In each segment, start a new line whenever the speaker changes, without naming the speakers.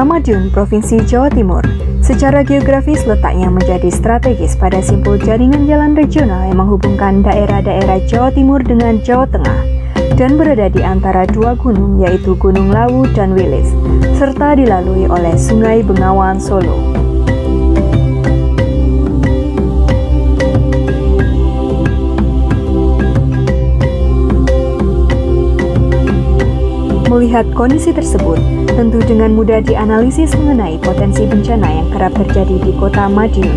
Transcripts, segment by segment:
Madiun, Provinsi Jawa Timur. Secara geografis letaknya menjadi strategis pada simpul jaringan jalan regional yang menghubungkan daerah-daerah Jawa Timur dengan Jawa Tengah dan berada di antara dua gunung yaitu Gunung Lawu dan Wilis, serta dilalui oleh Sungai Bengawan Solo. Melihat kondisi tersebut, tentu dengan mudah dianalisis mengenai potensi bencana yang kerap terjadi di kota Madiun.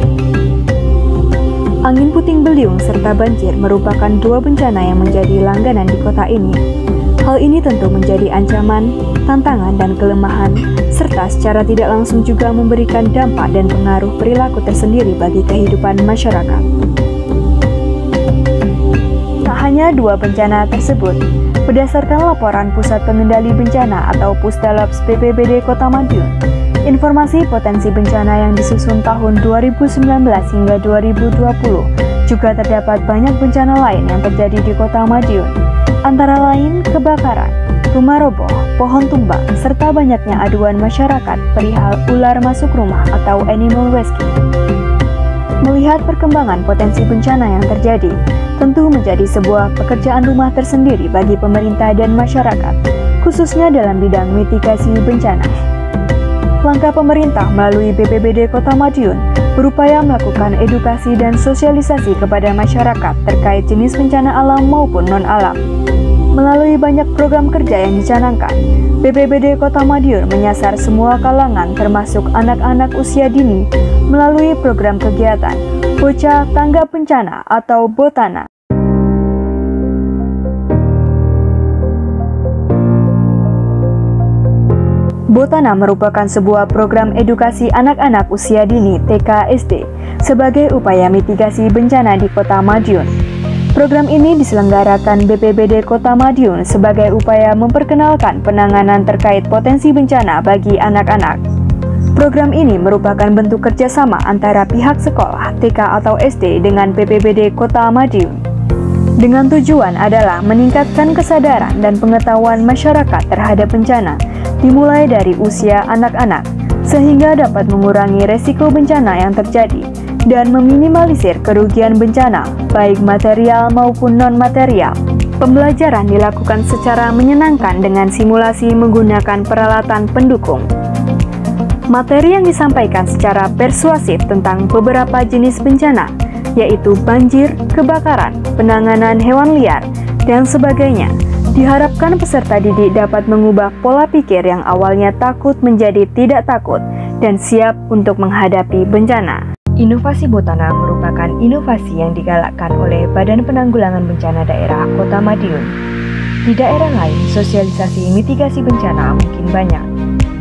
Angin puting beliung serta banjir merupakan dua bencana yang menjadi langganan di kota ini. Hal ini tentu menjadi ancaman, tantangan, dan kelemahan, serta secara tidak langsung juga memberikan dampak dan pengaruh perilaku tersendiri bagi kehidupan masyarakat. Tak hanya dua bencana tersebut, berdasarkan laporan Pusat Pengendali Bencana atau Pusdalops BPBD Kota Madiun, informasi potensi bencana yang disusun tahun 2019 hingga 2020 juga terdapat banyak bencana lain yang terjadi di Kota Madiun, antara lain kebakaran, rumah roboh, pohon tumbang, serta banyaknya aduan masyarakat perihal ular masuk rumah atau animal rescue. Melihat perkembangan potensi bencana yang terjadi, tentu menjadi sebuah pekerjaan rumah tersendiri bagi pemerintah dan masyarakat, khususnya dalam bidang mitigasi bencana. Langkah pemerintah melalui BPBD Kota Madiun berupaya melakukan edukasi dan sosialisasi kepada masyarakat terkait jenis bencana alam maupun non-alam. Melalui banyak program kerja yang dicanangkan, BPBD Kota Madiun menyasar semua kalangan termasuk anak-anak usia dini melalui program kegiatan Bocah Tanggap Bencana atau BOTANA. BOTANA merupakan sebuah program edukasi anak-anak usia dini TK SD sebagai upaya mitigasi bencana di Kota Madiun. Program ini diselenggarakan BPBD Kota Madiun sebagai upaya memperkenalkan penanganan terkait potensi bencana bagi anak-anak. Program ini merupakan bentuk kerjasama antara pihak sekolah, TK atau SD dengan BPBD Kota Madiun. Dengan tujuan adalah meningkatkan kesadaran dan pengetahuan masyarakat terhadap bencana, dimulai dari usia anak-anak, sehingga dapat mengurangi resiko bencana yang terjadi dan meminimalisir kerugian bencana, baik material maupun non-material. Pembelajaran dilakukan secara menyenangkan dengan simulasi menggunakan peralatan pendukung. Materi yang disampaikan secara persuasif tentang beberapa jenis bencana, yaitu banjir, kebakaran, penanganan hewan liar, dan sebagainya. Diharapkan peserta didik dapat mengubah pola pikir yang awalnya takut menjadi tidak takut dan siap untuk menghadapi bencana. Inovasi BOTANA merupakan inovasi yang digalakkan oleh Badan Penanggulangan Bencana Daerah Kota Madiun. Di daerah lain, sosialisasi mitigasi bencana mungkin banyak,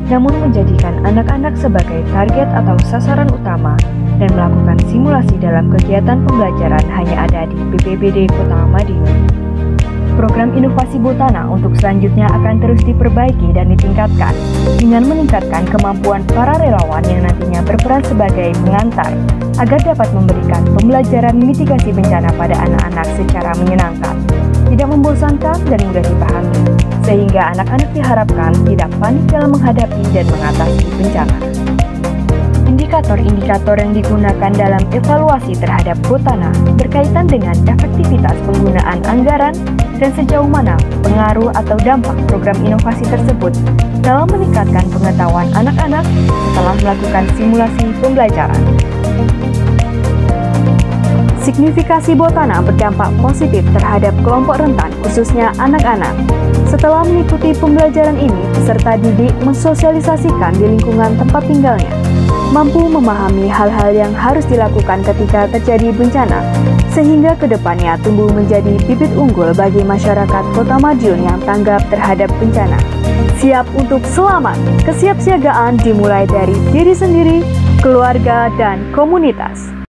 namun menjadikan anak-anak sebagai target atau sasaran utama dan melakukan simulasi dalam kegiatan pembelajaran hanya ada di BPBD Kota Madiun. Program inovasi BOTANA untuk selanjutnya akan terus diperbaiki dan ditingkatkan dengan meningkatkan kemampuan para relawan yang nantinya berperan sebagai pengantar agar dapat memberikan pembelajaran mitigasi bencana pada anak-anak secara menyenangkan, tidak membosankan dan mudah dipahami, sehingga anak-anak diharapkan tidak panik dalam menghadapi dan mengatasi bencana. Indikator-indikator yang digunakan dalam evaluasi terhadap BOTANA berkaitan dengan efektivitas penggunaan anggaran dan sejauh mana pengaruh atau dampak program inovasi tersebut dalam meningkatkan pengetahuan anak-anak setelah melakukan simulasi pembelajaran. Signifikasi BOTANA berdampak positif terhadap kelompok rentan, khususnya anak-anak. Setelah mengikuti pembelajaran ini, peserta didik mensosialisasikan di lingkungan tempat tinggalnya, mampu memahami hal-hal yang harus dilakukan ketika terjadi bencana, sehingga kedepannya tumbuh menjadi bibit unggul bagi masyarakat Kota Madiun yang tanggap terhadap bencana. Siap untuk selamat, kesiapsiagaan dimulai dari diri sendiri, keluarga, dan komunitas.